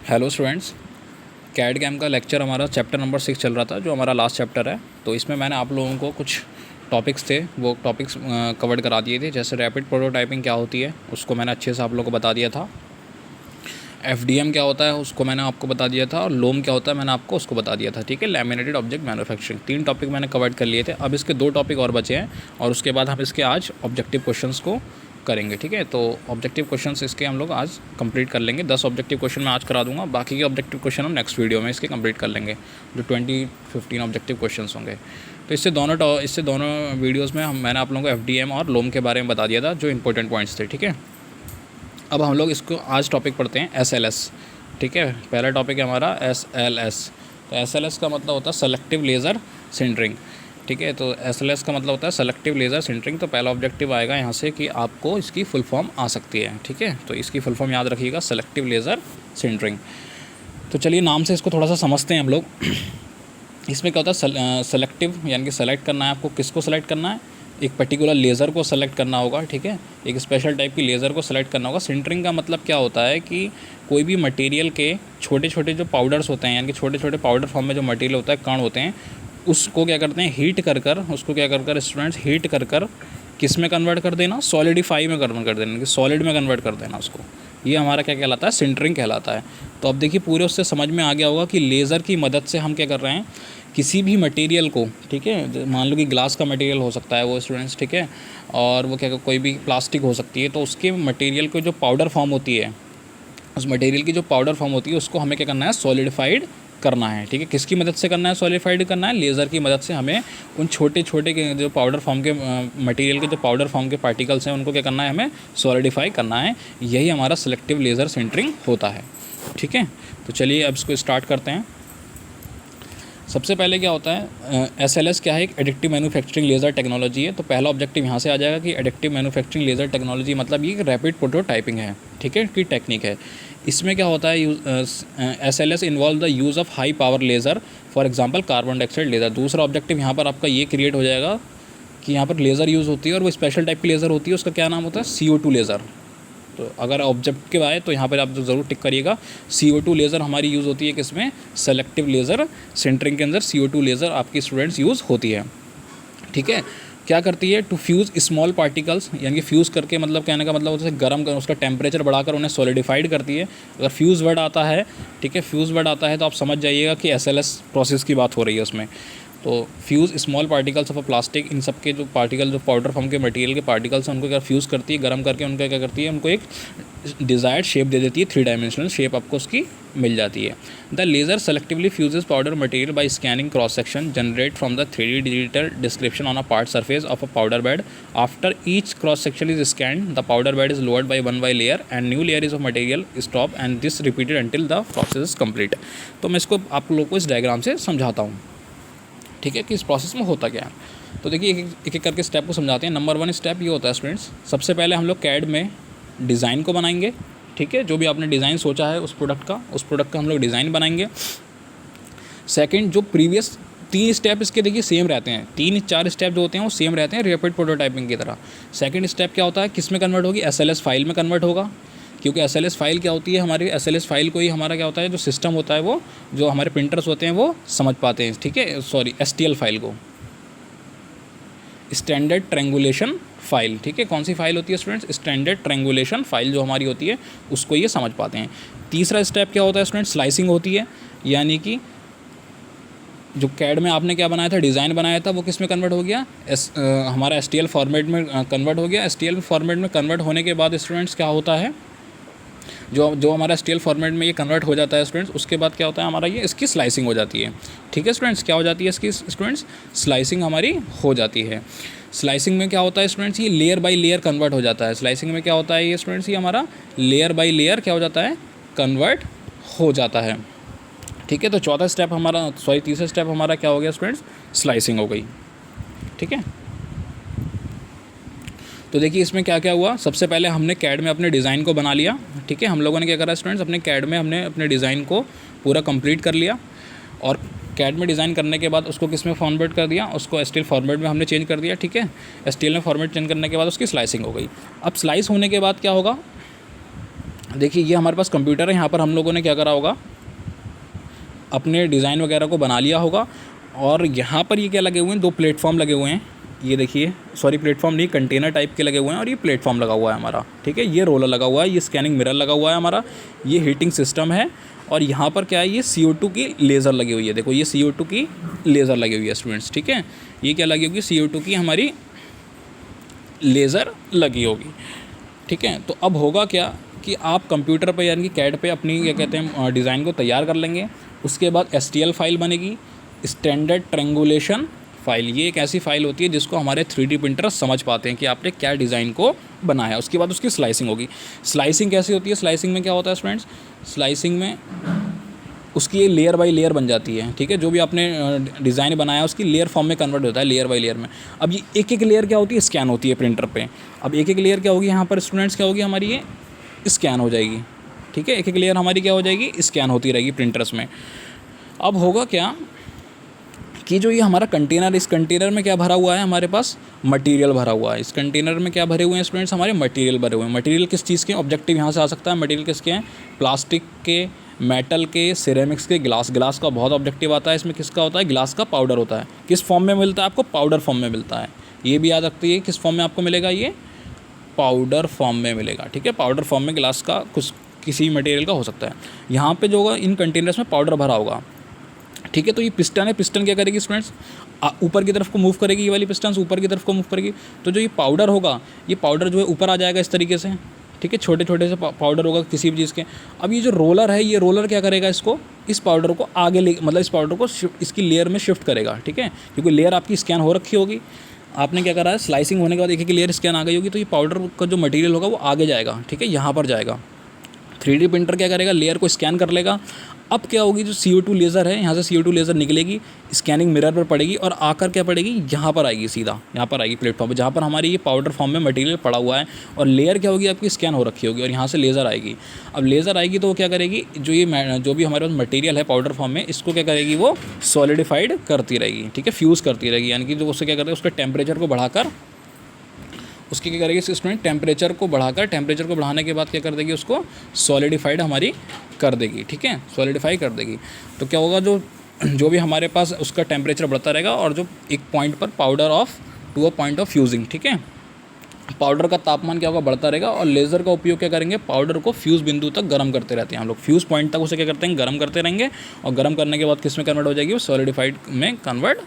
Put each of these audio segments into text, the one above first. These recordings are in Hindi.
हेलो स्टूडेंट्स, कैड कैम का लेक्चर हमारा चैप्टर नंबर 6 चल रहा था, जो हमारा लास्ट चैप्टर है। तो इसमें मैंने आप लोगों को कुछ टॉपिक्स थे वो टॉपिक्स कवर करा दिए थे। जैसे रैपिड प्रोटोटाइपिंग क्या होती है उसको मैंने अच्छे से आप लोगों को बता दिया था। एफडीएम क्या होता है उसको मैंने आपको बता दिया था, और लोम क्या होता है मैंने आपको उसको बता दिया था। ठीक है, लैमिनेटेड ऑब्जेक्ट मैन्युफैक्चरिंग, 3 टॉपिक मैंने कवर कर लिए थे। अब इसके 2 टॉपिक और बचे हैं, और उसके बाद हम इसके आज ऑब्जेक्टिव क्वेश्चंस को करेंगे। ठीक है, तो ऑब्जेक्टिव क्वेश्चंस इसके हम लोग आज कंप्लीट कर लेंगे। 10 ऑब्जेक्टिव क्वेश्चन मैं आज करा दूंगा, बाकी के ऑब्जेक्टिव क्वेश्चन हम नेक्स्ट वीडियो में इसके कंप्लीट कर लेंगे, जो 20-15 ऑब्जेक्टिव क्वेश्चंस होंगे। तो इससे दोनों वीडियोज़ में मैंने आप लोगों को एफडीएम और लोम के बारे में बता दिया था, जो इंपॉर्टेंट पॉइंट्स थे। ठीक है, अब हम लोग इसको आज टॉपिक पढ़ते हैं एसएलएस। ठीक है, पहला टॉपिक है हमारा एसएलएस। तो एसएलएस का मतलब होता है सेलेक्टिव लेज़र सिंटरिंग। ठीक है, तो एसएलएस का मतलब होता है सेलेक्टिव लेज़र सिंटरिंग। तो पहला ऑब्जेक्टिव आएगा यहाँ से कि आपको इसकी फुल फॉर्म आ सकती है। ठीक है, तो इसकी फुल फॉर्म याद रखिएगा, सेलेक्टिव लेज़र सिंटरिंग। तो चलिए नाम से इसको थोड़ा सा समझते हैं हम लोग। इसमें क्या होता है, सेलेक्टिव यानी कि सेलेक्ट करना है आपको। किसको सेलेक्ट करना है? एक पर्टिकुलर लेज़र को सेलेक्ट करना होगा। ठीक है, एक स्पेशल टाइप की लेज़र को सेलेक्ट करना होगा। सिंटरिंग का मतलब क्या होता है कि कोई भी मटेरियल के छोटे छोटे जो पाउडर्स होते हैं, यानी कि छोटे छोटे पाउडर फॉर्म में जो मटेरियल होता है, कण होते हैं, उसको क्या करते हैं, हीट कर स्टूडेंट्स हीट कर किस में कन्वर्ट कर देना, सॉलिडिफाई में कन्वर्ट कर देना, कि सॉलिड में कन्वर्ट कर देना उसको। ये हमारा क्या कहलाता है, सिंटरिंग कहलाता है। तो अब देखिए पूरे उससे समझ में आ गया होगा कि लेज़र की मदद से हम क्या कर रहे हैं, किसी भी मटेरियल को, ठीक है, मान लो कि ग्लास का मटेरियल हो सकता है वो स्टूडेंट्स, ठीक है, और वो क्या कोई भी प्लास्टिक हो सकती है, तो उसके मटेरियल को जो पाउडर फॉर्म होती है, उस मटेरियल की जो पाउडर फॉर्म होती है, उसको हमें क्या करना है, सॉलिडिफाइड करना है। ठीक है, किसकी मदद से करना है, सॉलिडिफाइड करना है, लेज़र की मदद से हमें उन छोटे छोटे के जो पाउडर फॉर्म के मटेरियल के जो पाउडर फॉर्म के पार्टिकल्स हैं, उनको क्या करना है, हमें सॉलिडिफाई करना है। यही हमारा सेलेक्टिव लेज़र सिंटरिंग होता है। ठीक है, तो चलिए अब इसको स्टार्ट करते हैं। सबसे पहले क्या होता है, एसएलएस क्या है, एक एडिक्टिव मैन्युफैक्चरिंग लेज़र टेक्नोलॉजी है। तो पहला ऑब्जेक्टिव यहाँ से आ जाएगा कि एडिक्टिव मैन्युफैक्चरिंग लेज़र टेक्नोलॉजी मतलब ये रैपिड प्रोटोटाइपिंग है। ठीक है, की टेक्निक है। इसमें क्या होता है, SLS involve the use of high power laser, for example carbon dioxide laser. दूसरा ऑब्जेक्टिव यहाँ पर आपका ये क्रिएट हो जाएगा कि यहाँ पर लेज़र यूज़ होती है, और वो स्पेशल टाइप की लेज़र होती है, उसका क्या नाम होता है, CO2 लेज़र। तो अगर ऑब्जेक्टिव आए तो यहाँ पर आप ज़रूर टिक करिएगा। CO2 लेज़र हमारी यूज़ होती है किसमें, सेलेक्टिव लेज़र सिंटरिंग के अंदर CO2 लेज़र आपकी स्टूडेंट्स यूज़ होती है। ठीक है, क्या करती है, टू फ्यूज़ स्मॉल पार्टिकल्स, यानी कि फ्यूज़ करके, मतलब कहने का मतलब उसे गर्म कर, उसका टेम्परेचर बढ़ाकर उन्हें सॉलिडिफाइड करती है। अगर फ्यूज़ वर्ड आता है, ठीक है, फ्यूज़ वर्ड आता है तो आप समझ जाइएगा कि SLS प्रोसेस की बात हो रही है उसमें। तो fuse small particles of a plastic, इन सब के जो पार्टिकल, जो पाउडर फॉर्म के मटेरियल के पार्टिकल्स हैं, उनको क्या फ्यूज़ करती है, गर्म करके उनका क्या करती है, उनको एक डिज़ायर्ड शेप दे देती है, 3 डायमेंशनल शेप आपको उसकी मिल जाती है। The laser selectively fuses powder material by scanning cross section generate from the 3D digital description on a part surface of a powder bed. After each cross section is scanned, the powder bed is lowered by 1 layer and new layer is of material stop, and this repeated until the process is complete. तो मैं इसको आप लोगों को इस डायग्राम से समझाता हूँ, ठीक है, कि इस प्रोसेस में होता क्या है। तो देखिए एक एक करके स्टेप को समझाते हैं। नंबर 1 स्टेप ये होता है स्टूडेंट्स, सबसे पहले हम लोग कैड में डिज़ाइन को बनाएंगे। ठीक है, जो भी आपने डिज़ाइन सोचा है उस प्रोडक्ट का हम लोग डिज़ाइन बनाएंगे। सेकंड, जो प्रीवियस 3 स्टेप इसके देखिए सेम रहते हैं, 3-4 स्टेप जो होते हैं वो सेम रहते हैं रैपिड प्रोटोटाइपिंग की तरह। सेकंड स्टेप क्या होता है, किस में कन्वर्ट होगी, SLS फाइल में कन्वर्ट होगा, क्योंकि SLS फाइल क्या होती है, हमारी SLS फाइल को ही हमारा क्या होता है, जो सिस्टम होता है, वो जो हमारे प्रिंटर्स होते हैं वो समझ पाते हैं। ठीक है, सॉरी, STL फाइल को, स्टैंडर्ड ट्रैंगुलेशन फाइल। ठीक है, कौन सी फाइल होती है स्टूडेंट्स, स्टैंडर्ड ट्रैंगुलेशन फाइल जो हमारी होती है उसको ये समझ पाते हैं। तीसरा स्टेप क्या होता है स्टूडेंट्स, स्लाइसिंग होती है, यानी कि जो कैड में आपने क्या बनाया था, डिज़ाइन बनाया था, वो किस में कन्वर्ट हो गया, हमारा STL फॉर्मेट में कन्वर्ट हो गया। STL फॉर्मेट में कन्वर्ट होने के बाद स्टूडेंट्स क्या होता है, जो हमारा STL फॉर्मेट में ये कन्वर्ट हो जाता है स्टूडेंट्स, उसके बाद क्या होता है हमारा, ये इसकी स्लाइसिंग हो जाती है। ठीक है स्टूडेंट्स, क्या हो जाती है इसकी स्टूडेंट्स, स्लाइसिंग हमारी हो जाती है। स्लाइसिंग में क्या होता है स्टूडेंट्स, ये लेयर बाय लेयर कन्वर्ट हो जाता है। स्लाइसिंग में क्या होता है ये स्टूडेंट्स, ये हमारा लेयर बाय लेयर क्या हो जाता है, कन्वर्ट हो जाता है। ठीक है, तो तीसरा स्टेप हमारा क्या हो गया स्टूडेंट्स, स्लाइसिंग हो गई। ठीक है, तो देखिए इसमें क्या क्या हुआ। सबसे पहले हमने कैड में अपने डिज़ाइन को बना लिया। ठीक है, हम लोगों ने क्या करा स्टूडेंट्स, अपने कैड में हमने अपने डिज़ाइन को पूरा कंप्लीट कर लिया, और कैड में डिज़ाइन करने के बाद उसको किस में फॉर्मेट कर दिया, उसको STL फॉर्मेट में हमने चेंज कर दिया। ठीक है, STL में फॉर्मेट चेंज करने के बाद उसकी स्लाइसिंग हो गई। अब स्लाइस होने के बाद क्या होगा, देखिए ये हमारे पास कंप्यूटर है, यहाँ पर हम लोगों ने क्या करा होगा, अपने डिज़ाइन वगैरह को बना लिया होगा। और यहाँ पर ये क्या लगे हुए हैं, 2 प्लेटफॉर्म लगे हुए हैं, ये देखिए, सॉरी प्लेटफॉर्म नहीं, कंटेनर टाइप के लगे हुए हैं, और ये प्लेटफॉर्म लगा हुआ है हमारा, ठीक है। ये रोलर लगा हुआ है, ये स्कैनिंग मिरर लगा हुआ है हमारा, ये हीटिंग सिस्टम है, और यहाँ पर क्या है, ये CO2 की लेज़र लगी हुई है। देखो ये CO2 की लेज़र लगी हुई है स्टूडेंट्स, ठीक है। ये क्या लगी होगी, CO2 की हमारी लेज़र लगी होगी, ठीक है। तो अब होगा क्या कि आप कंप्यूटर पे यानी कि कैड पे अपनी क्या कहते हैं डिज़ाइन को तैयार कर लेंगे। उसके बाद STL फाइल बनेगी, स्टैंडर्ड ट्रेंगुलेशन फाइल। ये एक ऐसी फाइल होती है जिसको हमारे 3D प्रिंटर समझ पाते हैं कि आपने क्या डिज़ाइन को बनाया। उसके बाद उसकी स्लाइसिंग होगी। स्लाइसिंग कैसी होती है, स्लाइसिंग में क्या होता है स्टूडेंट्स, स्लाइसिंग में उसकी ये लेयर बाय लेयर बन जाती है, ठीक है। जो भी आपने डिज़ाइन बनाया उसकी लेयर फॉर्म में कन्वर्ट होता है, लेयर बाय लेयर में। अब ये एक एक लेयर क्या होती है, स्कैन होती है प्रिंटर पे। अब एक एक लेयर क्या होगी यहाँ पर स्टूडेंट्स, क्या होगी हमारी, ये स्कैन हो जाएगी, ठीक है। एक एक लेयर हमारी क्या हो जाएगी, स्कैन होती रहेगी प्रिंटर्स में। अब होगा क्या कि जो ये हमारा कंटेनर, इस कंटेनर में क्या भरा हुआ है, हमारे पास मटेरियल भरा हुआ है। इस कंटेनर में क्या भरे हुए हैं स्टूडेंट्स, हमारे मटेरियल भरे हुए हैं। मटेरियल किस चीज़ के, ऑब्जेक्टिव यहाँ से आ सकता है। मटेरियल किसके हैं, प्लास्टिक के, मेटल के, सिरेमिक्स के, ग्लास का बहुत ऑब्जेक्टिव आता है। इसमें किसका होता है, ग्लास का पाउडर होता है। किस फॉर्म में मिलता है आपको, पाउडर फॉर्म में मिलता है। ये भी याद रखते हैं, किस फॉर्म में आपको मिलेगा, ये पाउडर फॉर्म में मिलेगा, ठीक है। पाउडर फॉर्म में ग्लास का कुछ किसी मटेरियल का हो सकता है। यहाँ पे जो होगा इन कंटेनर्स में पाउडर भरा होगा, ठीक है। तो ये पिस्टन है, पिस्टन क्या करेगी स्टूडेंट्स, ऊपर की तरफ को मूव करेगी। ये वाली पिस्टन ऊपर की तरफ को मूव करेगी। तो जो ये पाउडर होगा, ये पाउडर जो है ऊपर आ जाएगा इस तरीके से, ठीक है। छोटे छोटे से पाउडर होगा किसी भी चीज़ के। अब ये जो रोलर है, ये रोलर क्या करेगा, इसको, इस पाउडर को आगे ले, मतलब इस पाउडर को इसकी लेयर में शिफ्ट करेगा, ठीक है। क्योंकि लेयर आपकी स्कैन हो रखी होगी, आपने क्या करा है, स्लाइसिंग होने के बाद एक एक लेयर स्कैन आ गई होगी। तो ये पाउडर का जो मटेरियल होगा वो आगे जाएगा, ठीक है, यहाँ पर जाएगा। 3D प्रिंटर क्या करेगा, लेयर को स्कैन कर लेगा। अब क्या होगी, जो CO2 लेज़र है, यहाँ से CO2 लेज़र निकलेगी, स्कैनिंग मिरर पर पड़ेगी, और आकर क्या पड़ेगी, यहाँ पर आएगी, सीधा यहाँ पर आएगी प्लेटफॉर्म पर, जहाँ पर हमारी ये पाउडर फॉर्म में मटेरियल पड़ा हुआ है। और लेयर क्या होगी, आपकी स्कैन हो रखी होगी, और यहाँ से लेज़र आएगी। अब लेज़र आएगी तो वो क्या करेगी, जो भी हमारे पास मटेरियल है पाउडर फॉर्म में, इसको क्या करेगी, वो सॉलिडिफाइड करती रहेगी, ठीक है, फ्यूज़ करती रहेगी। यानी कि जो उससे क्या करते हैं, उसके टेम्परेचर को बढ़ाकर, उसकी क्या करेगी स्टूडेंट, टेम्परेचर को बढ़ाकर, टेम्परेचर को बढ़ाने के बाद क्या कर देगी, उसको सॉलिडिफाइड हमारी कर देगी, ठीक है, सॉलिडिफाई कर देगी। तो क्या होगा, जो भी हमारे पास उसका टेम्परेचर बढ़ता रहेगा, और जो एक पॉइंट पर powder of to a point of fusing, ठीक है, पाउडर का तापमान क्या होगा, बढ़ता रहेगा। और लेज़र का उपयोग क्या करेंगे, पाउडर को फ्यूज़ बिंदु तक गर्म करते रहते हैं हम लोग, फ्यूज़ पॉइंट तक उसे क्या करते हैं, गर्म करते रहेंगे। और गर्म करने के बाद किस में कन्वर्ट हो जाएगी, वो सॉलिडिफाइड में कन्वर्ट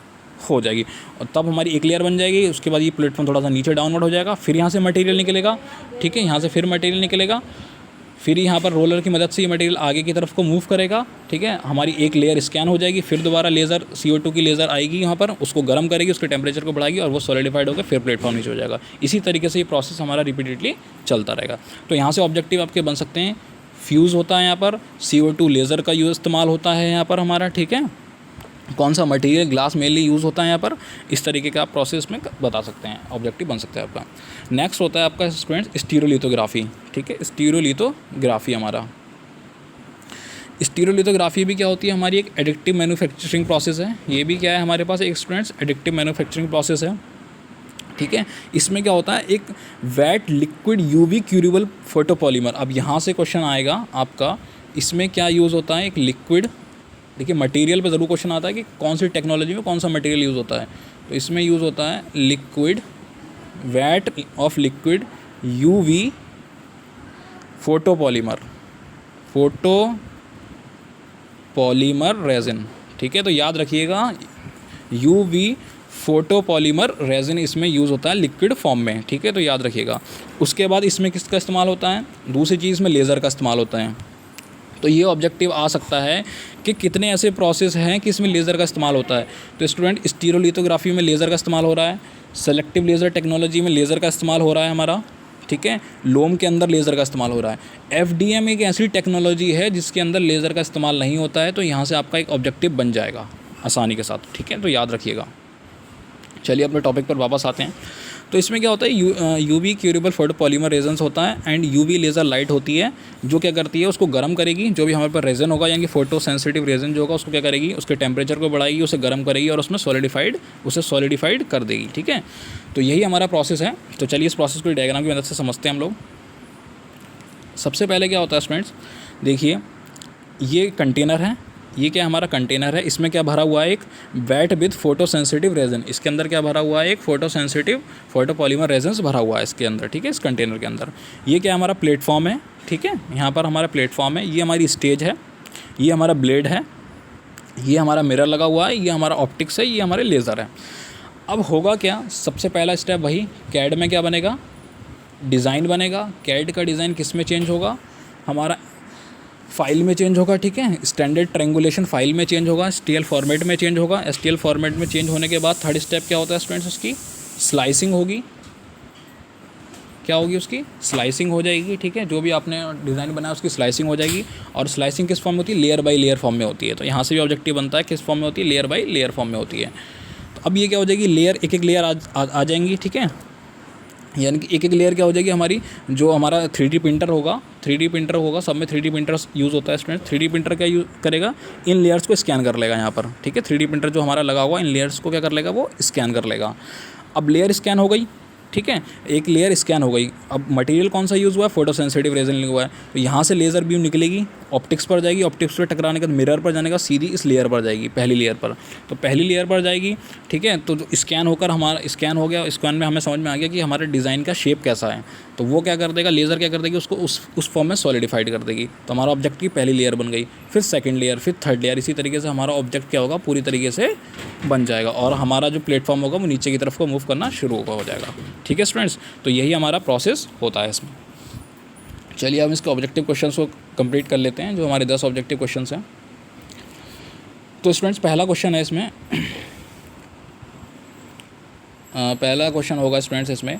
हो जाएगी। और तब हमारी एक लेयर बन जाएगी। उसके बाद ये प्लेटफॉर्म थोड़ा सा नीचे डाउनवर्ड हो जाएगा, फिर यहाँ से मटेरियल निकलेगा, ठीक है, यहाँ से फिर मटेरियल निकलेगा, फिर यहाँ पर रोलर की मदद से ये मटेरियल आगे की तरफ को मूव करेगा, ठीक है। हमारी एक लेयर स्कैन हो जाएगी, फिर दोबारा लेज़र CO2 की लेज़र आएगी यहाँ पर, उसको गर्म करेगी, उसके टेम्परेचर को बढ़ाएगी, और वो सॉलिडिफाइड होकर फिर प्लेटफॉर्म नीचे हो जाएगा। इसी तरीके से ये प्रोसेस हमारा रिपीटेडली चलता रहेगा। तो यहाँ से ऑब्जेक्टिव आपके बन सकते हैं, फ्यूज़ होता है यहाँ पर, CO2 लेज़र का यूज़ इस्तेमाल होता है यहाँ पर हमारा, ठीक है। कौन सा मटेरियल, ग्लास मेनली यूज़ होता है यहाँ पर। इस तरीके का आप प्रोसेस में बता सकते हैं, ऑब्जेक्टिव बन सकता है आपका। नेक्स्ट होता है आपका स्टूडेंट्स स्टीरियोलिथोग्राफी, ठीक है, स्टीरियोलिथोग्राफी हमारा। स्टीरियोलिथोग्राफी भी क्या होती है, हमारी एक एडिक्टिव मैन्युफैक्चरिंग प्रोसेस है। ये भी क्या है हमारे पास एक स्टूडेंट्स, एडिक्टिव मैन्युफैक्चरिंग प्रोसेस है, ठीक है। इसमें क्या होता है, एक vat liquid UV curable photopolymer. अब यहाँ से क्वेश्चन आएगा आपका, इसमें क्या यूज़ होता है, एक लिक्विड, देखिए मटेरियल पे ज़रूर क्वेश्चन आता है कि कौन सी टेक्नोलॉजी में कौन सा मटेरियल यूज़ होता है। तो इसमें यूज़ होता है liquid, weight of liquid UV photopolymer resin, ठीक है। तो याद रखिएगा UV फोटोपॉलीमर रेजिन इसमें यूज़ होता है लिक्विड फॉर्म में, ठीक है, तो याद रखिएगा। उसके बाद इसमें किसका इस्तेमाल होता है, दूसरी चीज़ में लेज़र का इस्तेमाल होता है। तो ये ऑब्जेक्टिव आ सकता है कि कितने ऐसे प्रोसेस हैं कि इसमें लेज़र का इस्तेमाल होता है। तो स्टूडेंट स्टीरियोलिथोग्राफी में लेज़र का इस्तेमाल हो रहा है, सेलेक्टिव लेज़र टेक्नोलॉजी में लेज़र का इस्तेमाल हो रहा है हमारा, ठीक है, लोम के अंदर लेज़र का इस्तेमाल हो रहा है। FDM एक ऐसी टेक्नोलॉजी है जिसके अंदर लेज़र का इस्तेमाल नहीं होता है। तो यहाँ से आपका एक ऑब्जेक्टिव बन जाएगा आसानी के साथ, ठीक है, तो याद रखिएगा। चलिए अपने टॉपिक पर वापस आते हैं। तो इसमें क्या होता है, UV क्यूरेबल फोटोपॉलीमर रेजन्स होता है एंड UV लेज़र लाइट होती है, जो क्या करती है, उसको गर्म करेगी। जो भी हमारे पास रेजन होगा यानी फोटो सेंसिटिव रेजन जो होगा, उसको क्या करेगी, उसके टेम्परेचर को बढ़ाएगी, उसे गर्म करेगी और उसमें सॉलिडिफाइड कर देगी, ठीक है। तो यही हमारा प्रोसेस है। तो चलिए इस प्रोसेस को डायग्राम की मदद से समझते हैं हम लोग। सबसे पहले क्या होता है स्टूडेंट्स, देखिए ये कंटेनर है, ये क्या हमारा कंटेनर है, इसमें क्या भरा हुआ है, एक vat with photosensitive resin, इसके अंदर क्या भरा हुआ है, एक फोटो सेंसिटिव फोटोपॉलीमर रेजन्स भरा हुआ है इसके अंदर, ठीक है, इस कंटेनर के अंदर। ये क्या हमारा प्लेटफॉर्म है, ठीक है, यहाँ पर हमारा प्लेटफॉर्म है, ये हमारी स्टेज है, ये हमारा ब्लेड है, ये हमारा मिरर लगा हुआ है, ये हमारा ऑप्टिक्स है, ये हमारे लेज़र है। अब होगा क्या, सबसे पहला स्टेप वही, कैड में क्या बनेगा, डिज़ाइन बनेगा। कैड का डिज़ाइन किस में चेंज होगा, हमारा फाइल में चेंज होगा, ठीक है, स्टैंडर्ड ट्रायंगुलेशन फाइल में चेंज होगा, STL फॉर्मेट में चेंज होगा। STL फॉर्मेट में चेंज होने के बाद थर्ड स्टेप क्या होता है स्टूडेंट्स, उसकी स्लाइसिंग होगी, क्या होगी, उसकी स्लाइसिंग हो जाएगी, ठीक है, जो भी आपने डिज़ाइन बनाया उसकी स्लाइसिंग हो जाएगी। और स्लाइसिंग किस फॉर्म में होती है, लेयर बाय लेयर फॉर्म में होती है। तो यहाँ से भी ऑब्जेक्टिव बनता है, किस फॉर्म में होती है, लेयर बाय लेयर फॉर्म में होती है। तो अब ये क्या हो जाएगी, लेयर, एक एक लेयर आ जाएंगी, ठीक है, यानी कि एक एक लेयर क्या हो जाएगी हमारी, जो हमारा 3D प्रिंटर होगा, 3D प्रिंटर होगा, सब में 3D प्रिंटर यूज़ होता है स्टूडेंट। 3D प्रिंटर क्या यूज़ करेगा, इन लेयर्स को स्कैन कर लेगा यहाँ पर, ठीक है, 3D प्रिंटर जो हमारा लगा हुआ इन लेयर्स को क्या कर लेगा, वो स्कैन कर लेगा। अब लेयर स्कैन हो गई, ठीक है, एक लेयर स्कैन हो गई। अब मटेरियल कौन सा यूज़ हुआ है, फोटो सेंसिटिव रेजन लिखा हुआ है, तो यहाँ से लेज़र बीम निकलेगी, ऑप्टिक्स पर जाएगी, ऑप्टिक्स पर टकराने के बाद मिरर पर जाने का सीधी इस लेयर पर जाएगी, पहली लेयर पर। तो पहली लेयर पर जाएगी, ठीक है, तो जो स्कैन होकर हमारा स्कैन हो गया, स्कैन में हमें समझ में आ गया कि हमारे डिज़ाइन का शेप कैसा है, तो वो क्या कर देगा, लेज़र क्या कर देगी, उसको उस फॉर्म में सॉलिडिफाइड कर देगी। तो हमारा ऑब्जेक्ट की पहली लेयर बन गई, फिर सेकंड लेयर, फिर थर्ड लेयर, इसी तरीके से हमारा ऑब्जेक्ट क्या होगा, पूरी तरीके से बन जाएगा और हमारा जो प्लेटफॉर्म होगा वो नीचे की तरफ को मूव करना शुरू हो जाएगा, ठीक है स्टूडेंट्स। तो यही हमारा प्रोसेस होता है इसमें। चलिए हम इसके ऑब्जेक्टिव क्वेश्चंस को कंप्लीट कर लेते हैं, जो हमारे 10 ऑब्जेक्टिव क्वेश्चंस हैं। तो स्टूडेंट्स पहला क्वेश्चन है इसमें पहला क्वेश्चन होगा स्टूडेंट्स इसमें,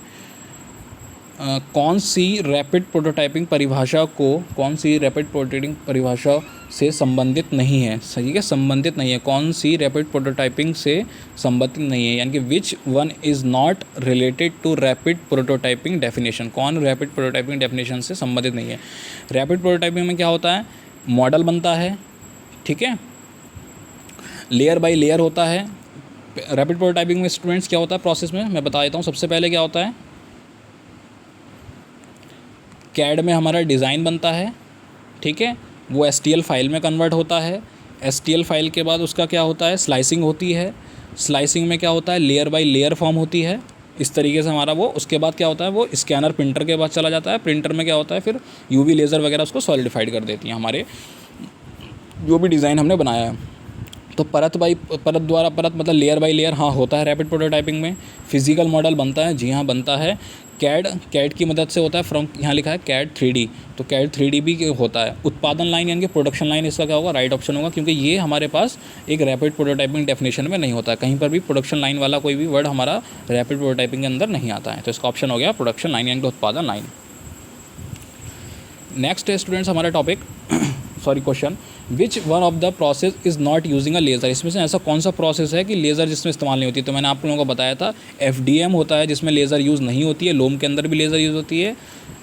कौन सी रैपिड प्रोटोटाइपिंग परिभाषा से संबंधित नहीं है, सही है, संबंधित नहीं है, कौन सी रैपिड प्रोटोटाइपिंग से संबंधित नहीं है, यानी कि which one is not related to rapid prototyping definition, कौन रैपिड प्रोटोटाइपिंग डेफिनेशन से संबंधित नहीं है। रैपिड प्रोटोटाइपिंग में क्या होता है, मॉडल बनता है, ठीक है, लेयर बाय लेयर होता है। रैपिड प्रोटोटाइपिंग में स्टूडेंट्स क्या होता है प्रोसेस में, मैं बता देता हूँ। सबसे पहले क्या होता है, कैड में हमारा डिज़ाइन बनता है, ठीक है, वो STL फाइल में कन्वर्ट होता है। STL फाइल के बाद उसका क्या होता है, स्लाइसिंग होती है। स्लाइसिंग में क्या होता है, लेयर बाय लेयर फॉर्म होती है, इस तरीके से हमारा वो। उसके बाद क्या होता है, वो स्कैनर प्रिंटर के बाद चला जाता है। प्रिंटर में क्या होता है, फिर UV लेज़र वगैरह उसको सॉलिडिफाइड कर देती हैं हमारे जो भी डिज़ाइन हमने बनाया है। तो परत बाई परत द्वारा, परत मतलब लेयर बाय लेयर, हाँ होता है रैपिड प्रोटोटाइपिंग में। फिजिकल मॉडल बनता है, जी हाँ बनता है। कैड की मदद से होता है, फ्रॉम यहाँ लिखा है कैड 3D, तो कैड 3D भी होता है। उत्पादन लाइन यानी कि प्रोडक्शन लाइन, इसका क्या होगा, राइट ऑप्शन होगा, क्योंकि ये हमारे पास एक रैपिड प्रोटोटाइपिंग डेफिनेशन में नहीं होता है। कहीं पर भी प्रोडक्शन लाइन वाला कोई भी वर्ड हमारा रैपिड प्रोटोटाइपिंग के अंदर नहीं आता है, तो इसका ऑप्शन हो गया प्रोडक्शन लाइन यानी कि उत्पादन लाइन। नेक्स्ट है स्टूडेंट्स हमारा topic question, which one of the process is not using a laser, इसमें से ऐसा कौन सा प्रोसेस है कि लेज़र जिसमें इस्तेमाल नहीं होती। तो मैंने आप लोगों को बताया था FDM होता है जिसमें लेज़र यूज़ नहीं होती है, लोम के अंदर भी लेज़र यूज़ होती है,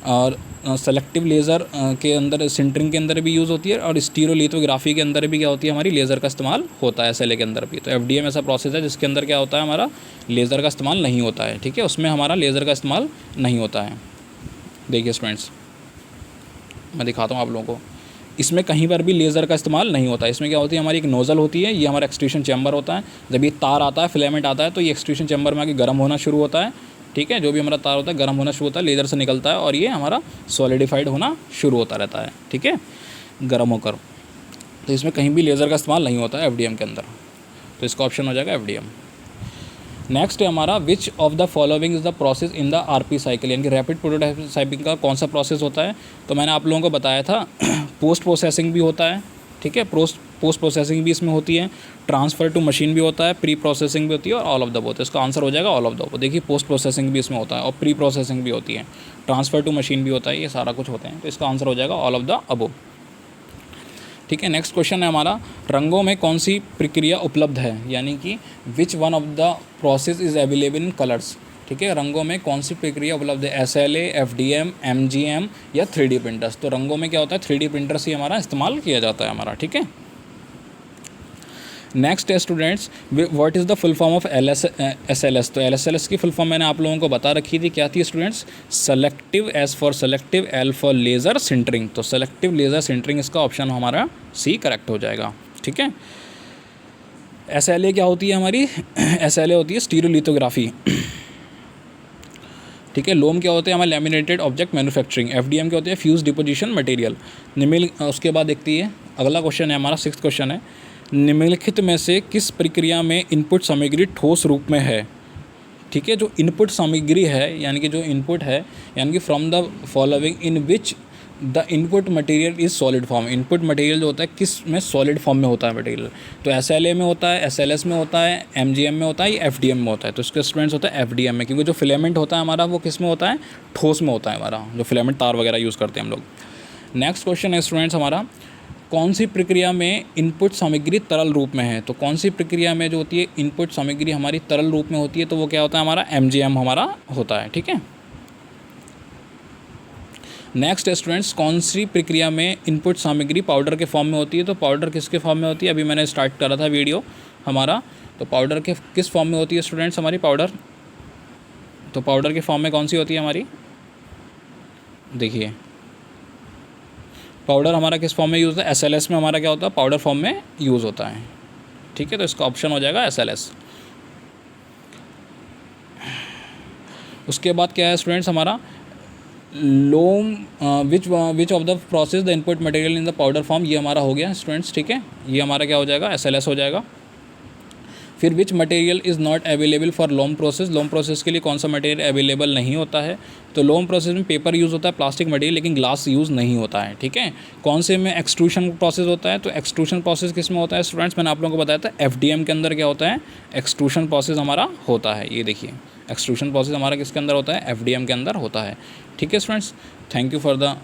और सेलेक्टिव लेज़र के अंदर, सिंटरिंग के अंदर भी यूज़ होती है, और स्टीरियोलिथोग्राफी के अंदर भी क्या होती है, हमारी लेज़र का इस्तेमाल होता है SLA के अंदर भी। तो FDM ऐसा प्रोसेस है जिसके अंदर क्या होता है, हमारा लेज़र का इस्तेमाल नहीं होता है, ठीक है, उसमें हमारा लेज़र का इस्तेमाल नहीं होता है। देखिए स्टूडेंट्स मैं दिखाता हूँ आप लोगों को, इसमें कहीं पर भी लेज़र का इस्तेमाल नहीं होता है। इसमें क्या होती है, हमारी एक नोज़ल होती है, ये हमारा एक्सट्रूशन चैम्बर होता है। जब ये तार आता है, फिलामेंट आता है, तो ये एक्सट्रूशन चैम्बर में आके गर्म होना शुरू होता है, ठीक है, जो भी हमारा तार होता है गर्म होना शुरू होता है, लेज़र से निकलता है और ये हमारा सॉलिडिफाइड होना शुरू होता रहता है, ठीक है, गर्म होकर। तो इसमें कहीं भी लेज़र का इस्तेमाल नहीं होता है FDM के अंदर, तो इसका ऑप्शन हो जाएगा FDM। नेक्स्ट है हमारा, विच of the following is the process in the RP cycle, यानी कि रैपिड प्रोटोटाइपिंग का कौन सा प्रोसेस होता है। तो मैंने आप लोगों को बताया था पोस्ट प्रोसेसिंग भी होता है, ठीक है, पोस्ट प्रोसेसिंग भी इसमें होती है, ट्रांसफ़र टू मशीन भी होता है, प्री प्रोसेसिंग भी होती है, और ऑल ऑफ द बोथ। इसका आंसर हो जाएगा ऑल ऑफ द बोथ। देखिए पोस्ट प्रोसेसिंग भी इसमें होता है और प्री प्रोसेसिंग भी होती है, ट्रांसफ़र टू मशीन भी होता है, ये सारा कुछ होते हैं, तो इसका आंसर हो जाएगा ऑल ऑफ द अबव, ठीक है। नेक्स्ट क्वेश्चन है हमारा, रंगों में कौन सी प्रक्रिया उपलब्ध है, यानी कि which one of the process is available in colours, ठीक है, रंगों में कौन सी प्रक्रिया उपलब्ध है, SLA, FDM, MGM या 3D प्रिंटर्स। तो रंगों में क्या होता है, 3D प्रिंटर्स ही हमारा इस्तेमाल किया जाता है हमारा, ठीक है। नेक्स्ट है students, what is the full form of SLS। तो LSLS की फुल फॉर्म मैंने आप लोगों को बता रखी थी, क्या थी students? Selective, S for selective, L for laser sintering. तो सेलेक्टिव लेज़र सिंटरिंग इसका ऑप्शन हमारा C करेक्ट हो जाएगा। ठीक है। SLA क्या होती है हमारी? SLA होती है स्टीरियोलिथोग्राफी। ठीक है। लोम क्या होते हैं हमारे? Laminated object manufacturing. FDM क्या होते हैं? Fuse deposition material. उसके बाद देखती है अगला क्वेश्चन है हमारा, 6th क्वेश्चन है, निम्नलिखित में से किस प्रक्रिया में इनपुट सामग्री ठोस रूप में है? ठीक है। जो इनपुट सामग्री है यानी कि जो इनपुट है, यानी कि from the following in which the input material is solid form. Input material जो होता है किस में? सॉलिड फॉर्म में होता है मटेरियल। तो SLA में होता है, SLS में होता है, MGM में होता है, या FDM में होता है? तो इसके स्टूडेंट्स होता है FDM में, क्योंकि जो फिलामेंट होता है हमारा वो किस में होता है? ठोस में होता है हमारा, जो फिलामेंट तार वगैरह यूज़ करते हैं हम लोग। नेक्स्ट क्वेश्चन है स्टूडेंट्स हमारा, कौन सी प्रक्रिया में इनपुट सामग्री तरल रूप में है? तो कौन सी प्रक्रिया में जो होती है इनपुट सामग्री हमारी तरल रूप में होती है? तो वो क्या होता है हमारा? MGM हमारा होता है। ठीक है। नेक्स्ट स्टूडेंट्स, कौन सी प्रक्रिया में इनपुट सामग्री पाउडर के फॉर्म में होती है? तो पाउडर किसके फॉर्म में होती है? अभी मैंने स्टार्ट करा था वीडियो हमारा। तो पाउडर के किस फॉर्म में होती है स्टूडेंट्स हमारी पाउडर? तो पाउडर के फॉर्म में कौन सी होती है हमारी? देखिए पाउडर हमारा किस फॉर्म में यूज़ होता है? SLS में हमारा क्या होता है? पाउडर फॉर्म में यूज़ होता है। ठीक है। तो इसका ऑप्शन हो जाएगा SLS। उसके बाद क्या है स्टूडेंट्स हमारा? लोम which of the process the input material in the powder form. ये हमारा हो गया स्टूडेंट्स। ठीक है। ये हमारा क्या हो जाएगा? SLS हो जाएगा। फिर which material is not available for LOM process. LOM process के लिए कौन सा मटेरियल अवेलेबल नहीं होता है? तो लोम प्रोसेस में पेपर यूज़ होता है, प्लास्टिक मटेरियल, लेकिन ग्लास यूज़ नहीं होता है। ठीक है। कौन से में एक्सट्रूशन प्रोसेस होता है? तो एक्सट्रूशन प्रोसेस किस में होता है स्टूडेंट्स? मैंने आप लोगों को बताया था FDM के अंदर क्या होता है? एक्सट्रूशन प्रोसेस हमारा होता है। ये देखिए एक्सट्रूशन प्रोसेस हमारा किसके अंदर होता है? FDM के अंदर होता है। ठीक है students, thank you for the